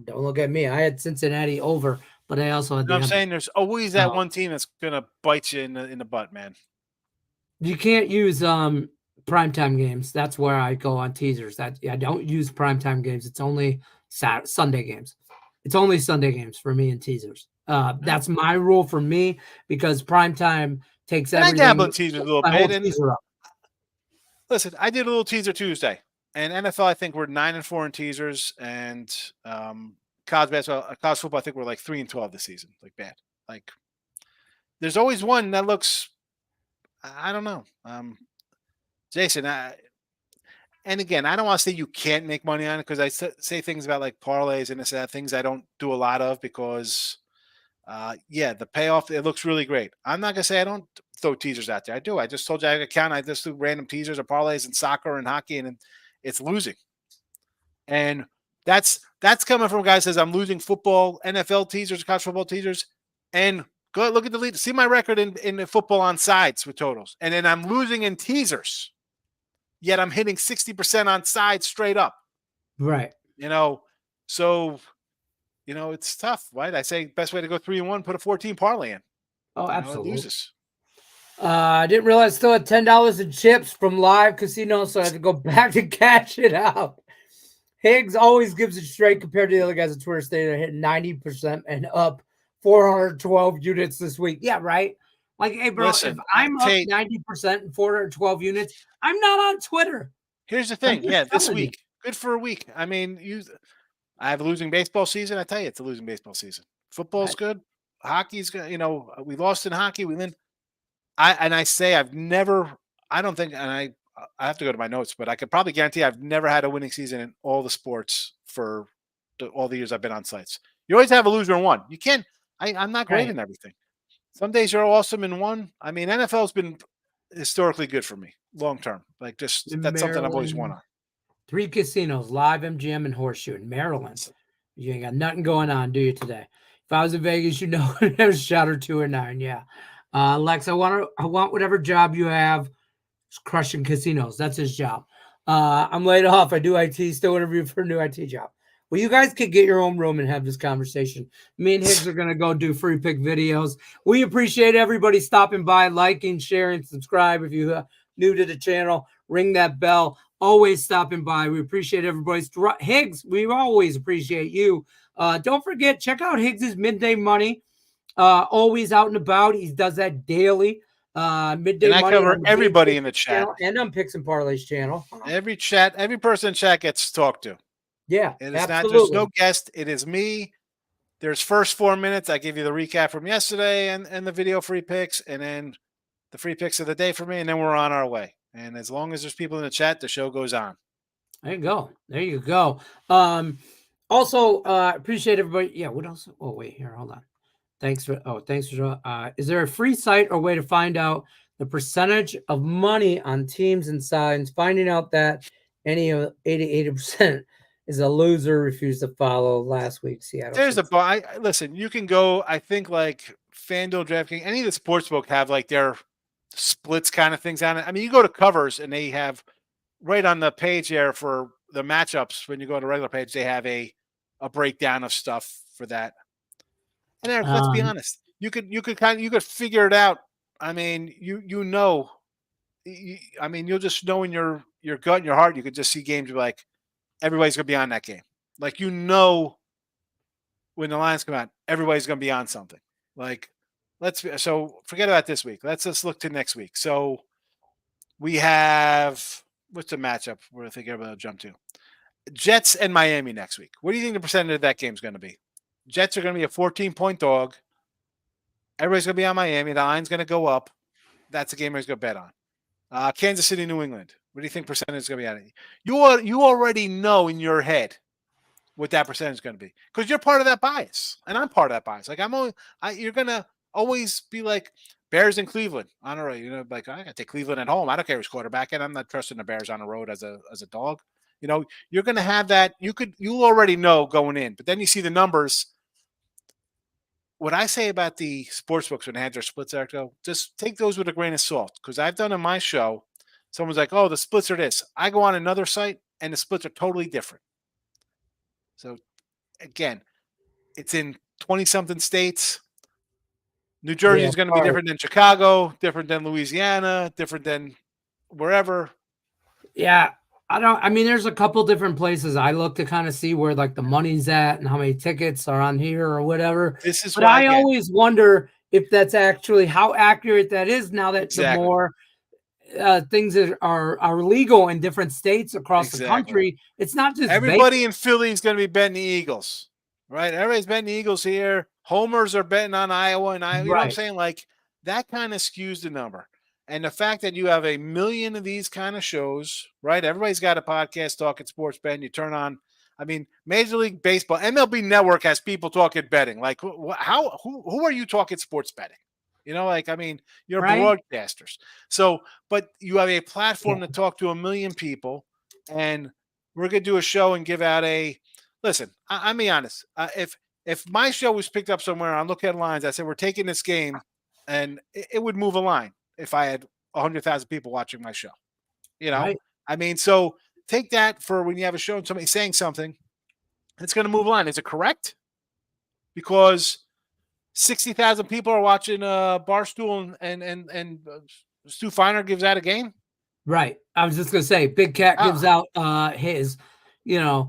Don't look at me. I had Cincinnati over, but I also had. I'm saying there's always that one team that's gonna bite you in the butt, man. You can't use primetime games. That's where I go on teasers. I don't use primetime games. It's only Sunday games. It's only Sunday games for me in teasers. That's my rule for me because primetime takes everything. I dabble in teasers a little bit. And teaser up. Listen, I did a little teaser Tuesday, and NFL I think we're 9-4 in teasers, and college basketball, college football I think we're like 3-12 this season. Like bad. Like there's always one that looks. I don't know, Jason. And again, I don't want to say you can't make money on it because I say things about like parlays and things I don't do a lot of because, the payoff, it looks really great. I'm not going to say I don't throw teasers out there. I do. I just told you I have an account. I just do random teasers or parlays in soccer and hockey, and it's losing. And that's coming from a guy who says I'm losing football, NFL teasers, college football teasers, and go look at the lead. See my record in the football on sides with totals. And then I'm losing in teasers. Yet I'm hitting 60% on sides straight up. Right. So, it's tough, right? I say best way to go 3-1, put a 14 parlay in. Oh, absolutely. It loses. I didn't realize I still had $10 in chips from Live Casino, so I had to go back to cash it out. Higgs always gives it straight compared to the other guys at Twitter State. They're hitting 90% and up 412 units this week. Yeah, right? Like, hey, bro, if I'm up 90% and 412 units, I'm not on Twitter. Here's the thing. Yeah, this week. Good for a week. I mean, I have a losing baseball season. I tell you, it's a losing baseball season. Football's good. Hockey's good. We lost in hockey. We win. I say I've never, I don't think, and I have to go to my notes, but I could probably guarantee I've never had a winning season in all the sports for all the years I've been on sites. You always have a loser in one. You can't, I'm not great in everything. Some days you're awesome in one. I mean, NFL's been historically good for me long term. Like that's something I've always won on. 3 casinos, Live, MGM, and Horseshoe in Maryland. You ain't got nothing going on, do you, today? If I was in Vegas, there's a shot or 2 or 9. Yeah. Lex, I want whatever job you have. It's crushing casinos. That's his job. I'm laid off. I do IT, still interview for a new IT job. Well, you guys could get your own room and have this conversation. Me and Higgs are going to go do free pick videos. We appreciate everybody stopping by, liking, sharing, subscribe. If you're new to the channel, ring that bell. Always stopping by. We appreciate everybody's. Higgs, we always appreciate you. Don't forget, check out Higgs's Midday Money. Always out and about. He does that daily. Midday and I Money. Cover everybody in the chat. And on Picks and Parlays channel. Every person in chat gets talked to. Yeah, it is not. There's no guest. It is me. There's first 4 minutes. I give you the recap from yesterday and the video free picks, and then the free picks of the day for me, and then we're on our way. And as long as there's people in the chat, the show goes on. There you go. There you go. Also, appreciate everybody. Yeah. What else? Oh, wait here. Hold on. Thanks for. Is there a free site or way to find out the percentage of money on teams and signs? Finding out that any of 80% is a loser, refused to follow last week's Seattle. There's listen, you can go, I think like FanDuel, DraftKings, any of the sportsbook have like their splits kind of things on it. I mean, you go to covers and they have right on the page there for the matchups. When you go to the regular page, they have a breakdown of stuff for that. And Eric, let's be honest. You could figure it out. I mean, I mean, you'll just know in your gut and your heart. You could just see games like everybody's gonna be on that game. Like when the lines come out, everybody's gonna be on something. Like so forget about this week. Let's look to next week. So we have what's the matchup we're thinking everybody will jump to? Jets and Miami next week. What do you think the percentage of that game is going to be? Jets are going to be a 14-point dog. Everybody's going to be on Miami. The line's going to go up. That's a game everybody's going to bet on. Kansas City, New England. What do you think percentage is going to be on it? You already know in your head what that percentage is going to be because you're part of that bias, and I'm part of that bias. Like you're going to always be like Bears in Cleveland on a road. Like I got to take Cleveland at home. I don't care who's quarterback, and I'm not trusting the Bears on the road as a dog. You're going to have that. You already know going in, but then you see the numbers. What I say about the sports books when they have their splits, Eric, just take those with a grain of salt because I've done in my show. Someone's like, "Oh, the splits are this." I go on another site and the splits are totally different. So, again, it's in 20-something states. New Jersey is going to be different than Chicago, different than Louisiana, different than wherever. Yeah. There's a couple different places I look to kind of see where like the money's at and how many tickets are on here or whatever. But I always wonder if that's actually how accurate that is now that the more things are legal in different states across the country. It's not just everybody in Philly is going to be betting the Eagles, right? Everybody's betting the Eagles here. Homers are betting on Iowa and Iowa. You know what I'm saying? Like that kind of skews the number. And the fact that you have a million of these kind of shows, right? Everybody's got a podcast talking sports betting. You turn on, Major League Baseball, MLB Network has people talking betting. Like, who are you talking sports betting? You're broadcasters. So, but you have a platform to talk to a million people, and we're going to do a show and give out listen, I'll be honest. If my show was picked up somewhere, I look at lines, I said, we're taking this game, and it would move a line. If I had 100,000 people watching my show, right. So take that for when you have a show and somebody saying something, it's going to move a line. Is it correct? Because 60,000 people are watching Barstool and Stu Feiner gives out a game. Right. I was just going to say, Big Cat gives out his, mega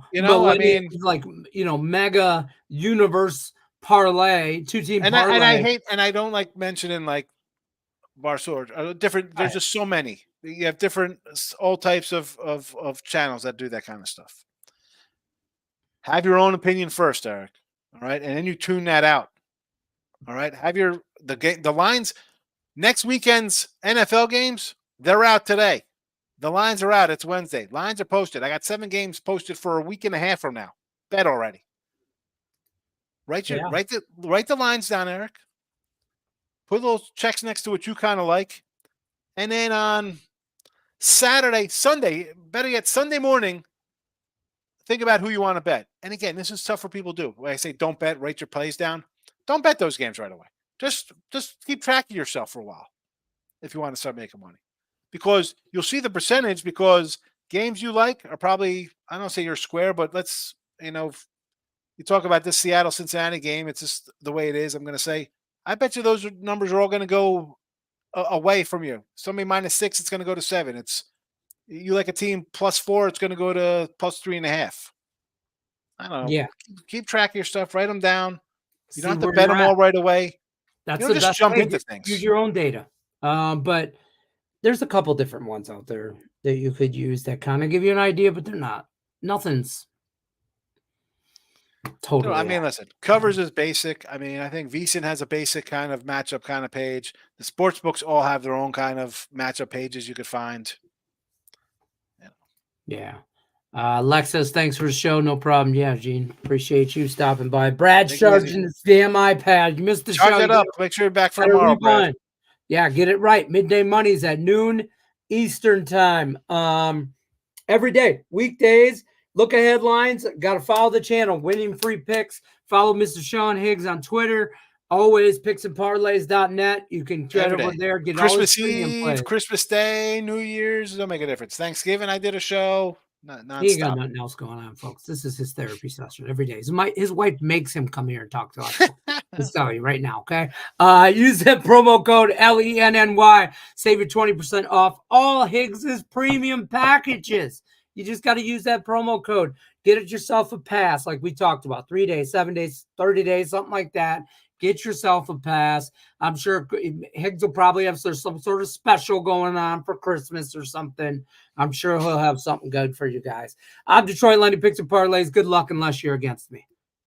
universe parlay, 2-team parlay. And I don't like mentioning like Barstool different. There's just so many. You have all types of channels that do that kind of stuff. Have your own opinion first, Eric. All right, and then you tune that out. All right, have the lines. Next weekend's NFL games, they're out today. The lines are out. It's Wednesday. Lines are posted. I got 7 games posted for a week and a half from now. Bet already. Write the lines down, Eric. Put little checks next to what you kind of like. And then on Sunday, better yet, Sunday morning, think about who you want to bet. And again, this is tough for people to do. When I say don't bet, write your plays down. Don't bet those games right away. Just keep track of yourself for a while if you want to start making money. Because you'll see the percentage because games you like are probably, I don't say you're square, but you talk about this Seattle-Cincinnati game. It's just the way it is. I'm going to say, I bet you those numbers are all going to go away from you. Somebody -6, it's going to go to 7. You like a team +4, it's going to go to +3.5. I don't know. Yeah. Keep track of your stuff. Write them down. You don't have to bet them all right away. That's the best just jump into things. Use your own data. But there's a couple different ones out there that you could use that kind of give you an idea, but they're not. Nothing's totally. Listen, covers is basic. I think VSiN has a basic kind of matchup kind of page. The sports books all have their own kind of matchup pages you could find. Yeah. Lex says, thanks for the show. No problem. Yeah, Gene. Appreciate you stopping by. Brad charging his damn iPad. You missed the show. Charge it up. Make sure you're back for tomorrow, Brad. Yeah, get it right. Midday Money's at noon Eastern time. Every day. Weekdays. Look at headlines. Got to follow the channel. Winning free picks. Follow Mr. Sean Higgs on Twitter. Always picksandparlays.net. You can get Every over day. there, get all his Christmas premium plays. Eve, Christmas Day, New Year's, don't make a difference. Thanksgiving, I did a show. He ain't got Nonstop. nothing else going on, folks. This is his therapy session every day. His wife makes him come here and talk to us. Just tell you right now, okay? Use that promo code LENNY. Save your 20% off all Higgs's premium packages. You just got to use that promo code. Get it yourself a pass, like we talked about. 3 days, 7 days, 30 days, something like that. Get yourself a pass. I'm sure Higgs will probably have some sort of special going on for Christmas or something. I'm sure he'll have something good for you guys. I'm Detroit Lenny Picks and Parlays. Good luck unless you're against me.